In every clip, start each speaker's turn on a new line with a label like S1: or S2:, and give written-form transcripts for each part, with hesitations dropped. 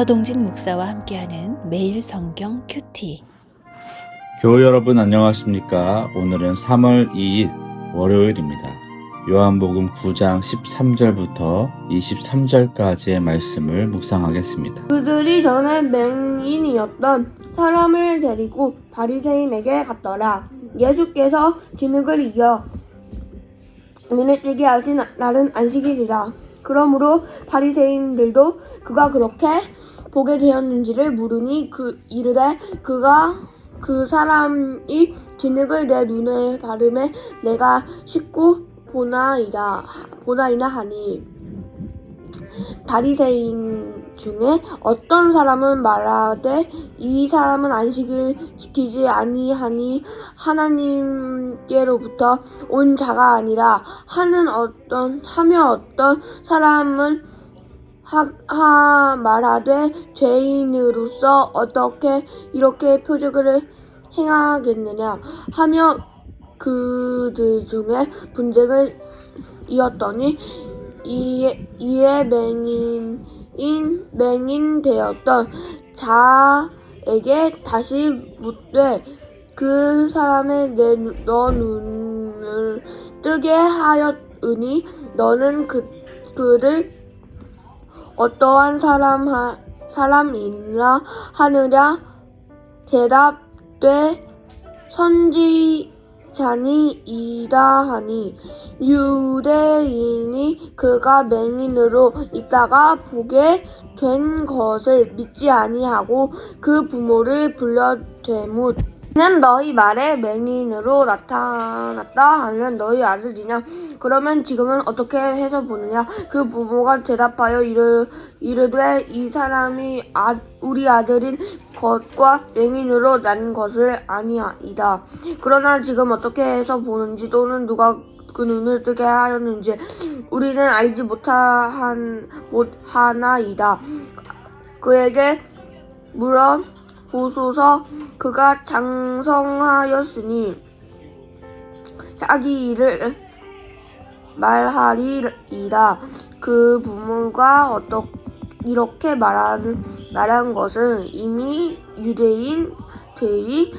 S1: 서동진 목사와 함께하는 매일 성경 큐티.
S2: 교우 여러분 안녕하십니까? 오늘은 3월 2일 월요일입니다. 요한복음 9장 13절부터 23절까지의 말씀을 묵상하겠습니다.
S3: 그들이 전에 맹인이었던 사람을 데리고 바리새인에게 갔더라. 예수께서 진흙을 이어 눈을 뜨게 하신 날은 안식일이라. 그러므로 바리새인들도 그가 그렇게 보게 되었는지를 물으니 이르되 그가 그 사람이 진흙을 내 눈에 바르매 내가 씻고 보나이다 하니, 바리새인 중에 어떤 사람은 말하되 이 사람은 안식을 지키지 아니하니 하나님께로부터 온 자가 아니라 하며 어떤 사람은 말하되 죄인으로서 어떻게 이렇게 표적을 행하겠느냐 하며 그들 중에 분쟁을 이었더니 이에 맹인 되었던 자에게 다시 묻되 그 사람의 너 눈을 뜨게 하였으니 너는 그를 어떠한 사람이라 하느냐 대답되 선지자니이다 하니, 유대인이 그가 맹인으로 있다가 보게 된 것을 믿지 아니하고 그 부모를 불러 되묻 이는 너희 말에 맹인으로 나타났다 하면 너희 아들이냐? 그러면 지금은 어떻게 해서 보느냐? 그 부모가 대답하여 이르되 이 사람이 우리 아들인 것과 맹인으로 난 것을 아니이다. 그러나 지금 어떻게 해서 보는지 또는 누가 그 눈을 뜨게 하였는지 우리는 알지 못하나이다. 그에게 물어 보소서. 그가 장성하였으니 자기 일을 말하리이다. 그 부모가 이렇게 말한 것은 이미 유대인들이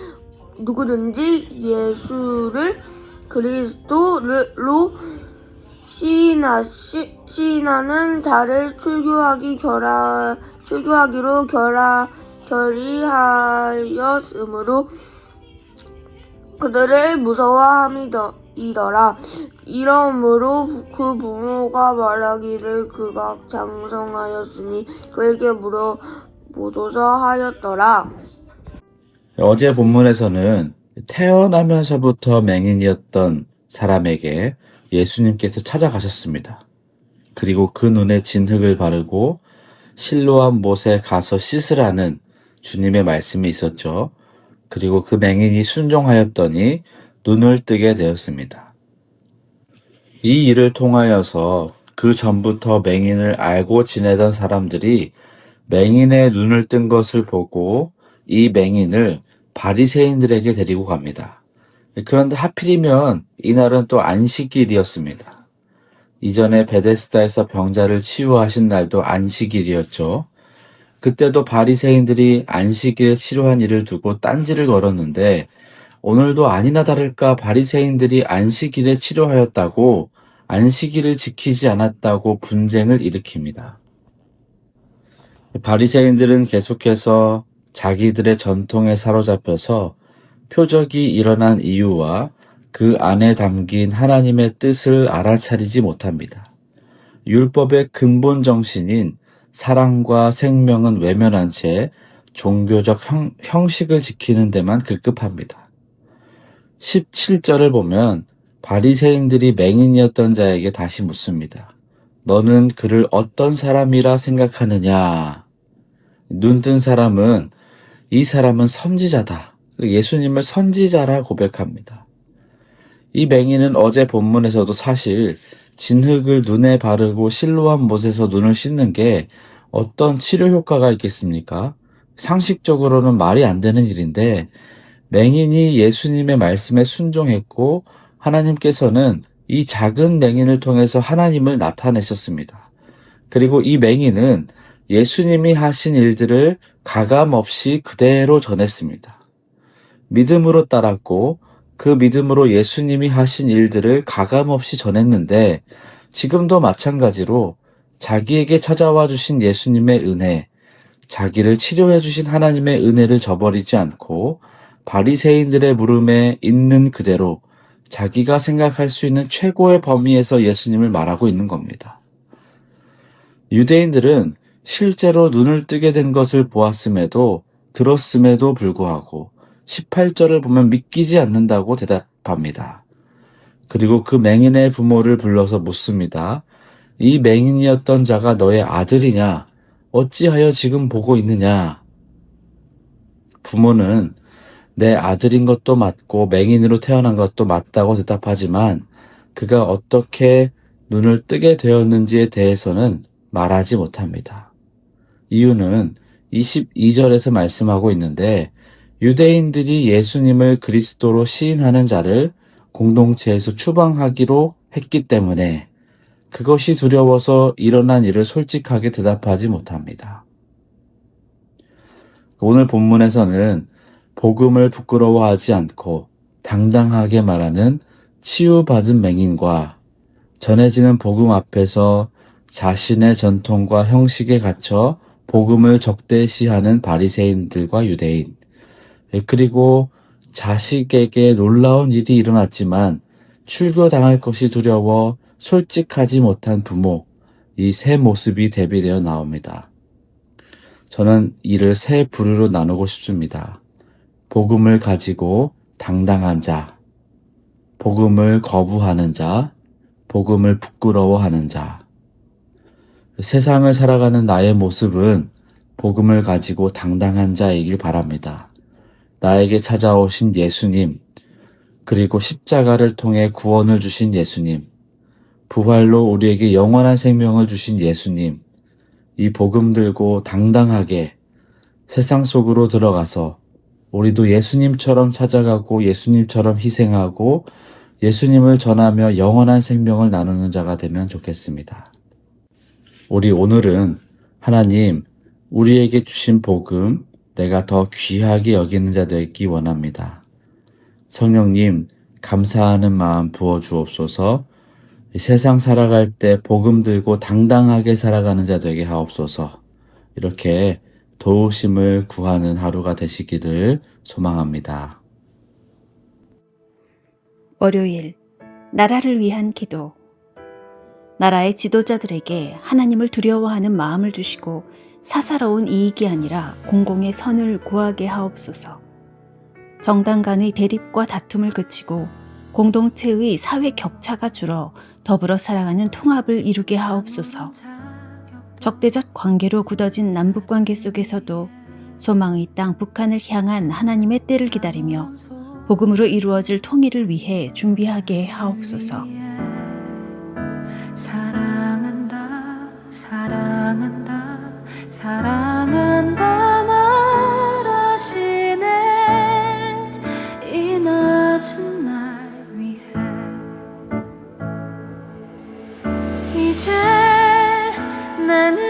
S3: 누구든지 예수를 그리스도로 시인하는 자를 출교하기로 결의하였으므로 그들을 무서워함이더라. 이러므로 그 부모가 말하기를 그가 장성하였으니 그에게 물어보소서 하였더라.
S2: 어제 본문에서는 태어나면서부터 맹인이었던 사람에게 예수님께서 찾아가셨습니다. 그리고 그 눈에 진흙을 바르고 실로암 못에 가서 씻으라는 주님의 말씀이 있었죠. 그리고 그 맹인이 순종하였더니 눈을 뜨게 되었습니다. 이 일을 통하여서 그 전부터 맹인을 알고 지내던 사람들이 맹인의 눈을 뜬 것을 보고 이 맹인을 바리새인들에게 데리고 갑니다. 그런데 하필이면 이날은 또 안식일이었습니다. 이전에 베데스다에서 병자를 치유하신 날도 안식일이었죠. 그때도 바리새인들이 안식일에 치료한 일을 두고 딴지를 걸었는데 오늘도 아니나 다를까 바리새인들이 안식일에 치료하였다고 안식일을 지키지 않았다고 분쟁을 일으킵니다. 바리새인들은 계속해서 자기들의 전통에 사로잡혀서 표적이 일어난 이유와 그 안에 담긴 하나님의 뜻을 알아차리지 못합니다. 율법의 근본 정신인 사랑과 생명은 외면한 채 종교적 형식을 지키는 데만 급급합니다. 17절을 보면 바리새인들이 맹인이었던 자에게 다시 묻습니다. 너는 그를 어떤 사람이라 생각하느냐? 눈뜬 사람은 이 사람은 선지자다. 예수님을 선지자라 고백합니다. 이 맹인은 어제 본문에서도 사실 진흙을 눈에 바르고 실로암 못에서 눈을 씻는 게 어떤 치료 효과가 있겠습니까? 상식적으로는 말이 안 되는 일인데 맹인이 예수님의 말씀에 순종했고 하나님께서는 이 작은 맹인을 통해서 하나님을 나타내셨습니다. 그리고 이 맹인은 예수님이 하신 일들을 가감없이 그대로 전했습니다. 믿음으로 따랐고 그 믿음으로 예수님이 하신 일들을 가감없이 전했는데 지금도 마찬가지로 자기에게 찾아와 주신 예수님의 은혜, 자기를 치료해 주신 하나님의 은혜를 저버리지 않고 바리새인들의 물음에 있는 그대로 자기가 생각할 수 있는 최고의 범위에서 예수님을 말하고 있는 겁니다. 유대인들은 실제로 눈을 뜨게 된 것을 보았음에도 들었음에도 불구하고 18절을 보면 믿기지 않는다고 대답합니다. 그리고 그 맹인의 부모를 불러서 묻습니다. 이 맹인이었던 자가 너의 아들이냐? 어찌하여 지금 보고 있느냐? 부모는 내 아들인 것도 맞고 맹인으로 태어난 것도 맞다고 대답하지만 그가 어떻게 눈을 뜨게 되었는지에 대해서는 말하지 못합니다. 이유는 22절에서 말씀하고 있는데 유대인들이 예수님을 그리스도로 시인하는 자를 공동체에서 추방하기로 했기 때문에 그것이 두려워서 일어난 일을 솔직하게 대답하지 못합니다. 오늘 본문에서는 복음을 부끄러워하지 않고 당당하게 말하는 치유받은 맹인과 전해지는 복음 앞에서 자신의 전통과 형식에 갇혀 복음을 적대시하는 바리새인들과 유대인, 그리고 자식에게 놀라운 일이 일어났지만 출교당할 것이 두려워 솔직하지 못한 부모, 이 세 모습이 대비되어 나옵니다. 저는 이를 세 부류로 나누고 싶습니다. 복음을 가지고 당당한 자, 복음을 거부하는 자, 복음을 부끄러워하는 자. 세상을 살아가는 나의 모습은 복음을 가지고 당당한 자이길 바랍니다. 나에게 찾아오신 예수님, 그리고 십자가를 통해 구원을 주신 예수님, 부활로 우리에게 영원한 생명을 주신 예수님, 이 복음 들고 당당하게 세상 속으로 들어가서 우리도 예수님처럼 찾아가고 예수님처럼 희생하고 예수님을 전하며 영원한 생명을 나누는 자가 되면 좋겠습니다. 우리 오늘은 하나님, 우리에게 주신 복음, 내가 더 귀하게 여기는 자 되기 원합니다. 성령님, 감사하는 마음 부어주옵소서. 세상 살아갈 때 복음 들고 당당하게 살아가는 자 되게 하옵소서. 이렇게 도우심을 구하는 하루가 되시기를 소망합니다.
S1: 월요일 나라를 위한 기도. 나라의 지도자들에게 하나님을 두려워하는 마음을 주시고 사사로운 이익이 아니라 공공의 선을 구하게 하옵소서. 정당 간의 대립과 다툼을 그치고 공동체의 사회 격차가 줄어 더불어 살아가는 통합을 이루게 하옵소서. 적대적 관계로 굳어진 남북관계 속에서도 소망의 땅 북한을 향한 하나님의 때를 기다리며 복음으로 이루어질 통일을 위해 준비하게 하옵소서.
S4: 사랑한다 사랑한다 사랑한다 말하시네 이 낮은 날 위해 이제 나는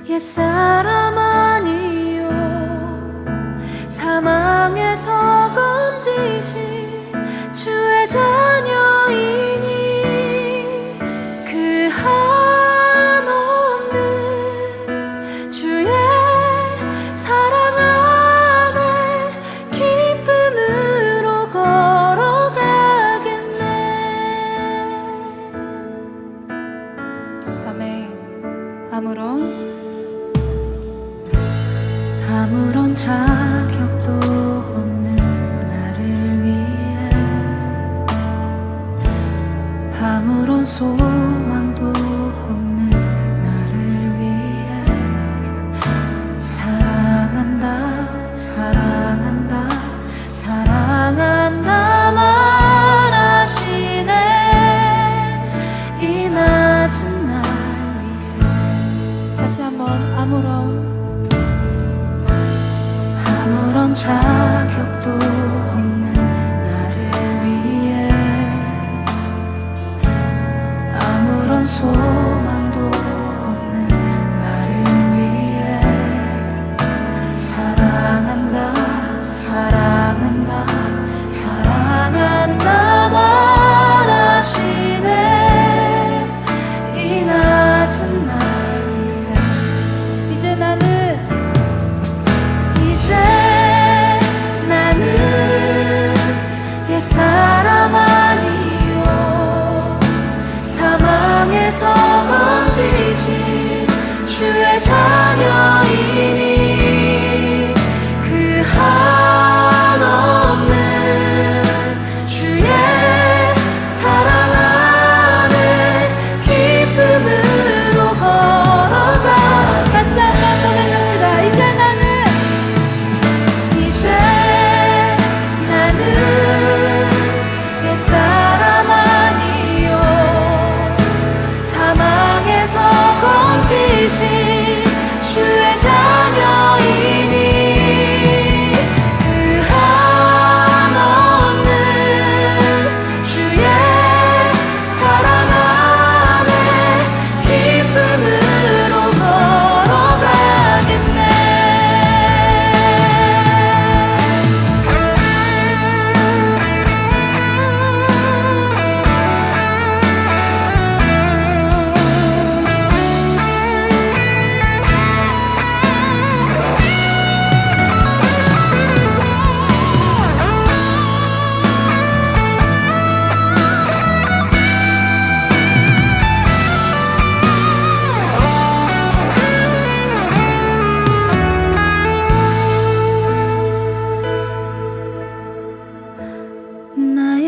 S4: 옛사람 아니요 사망에서 건지신 주의 자녀이니 그 한없는 주의 사랑 안에 기쁨으로 걸어가겠네. 아멘. 아무런 자격도 없는 나를 위해 아무런 소망도 없는 나를 위해 사랑한다 사랑한다 사랑한다 말하시네 이 낮은 날 위해 다시 한번 아무런 자격도 없는 나를 위해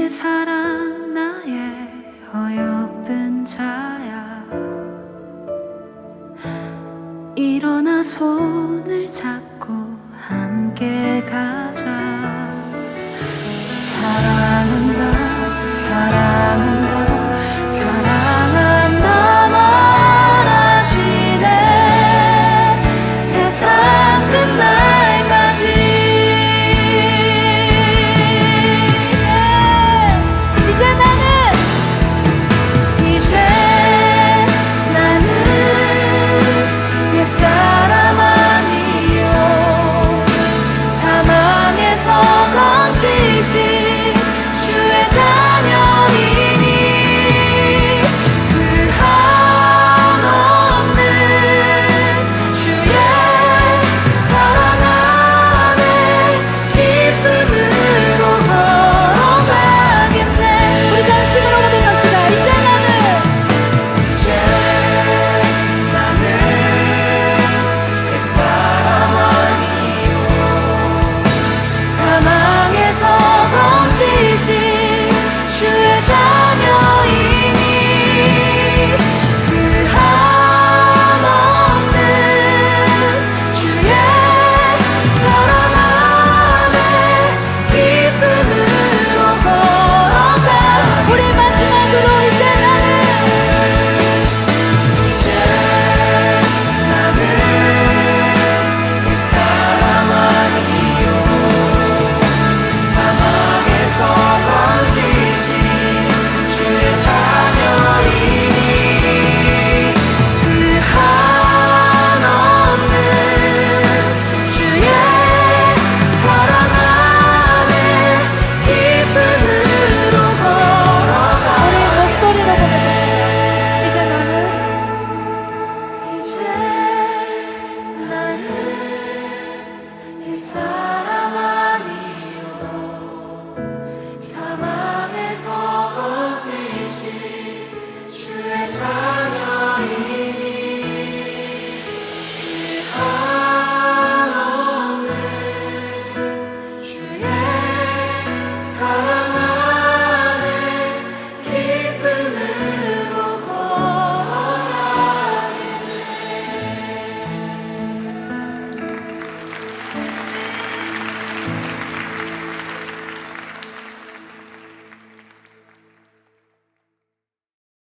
S4: 나의 사랑 나의 어여쁜 자야 일어나 손을 잡고 함께 가자 사랑한다 사랑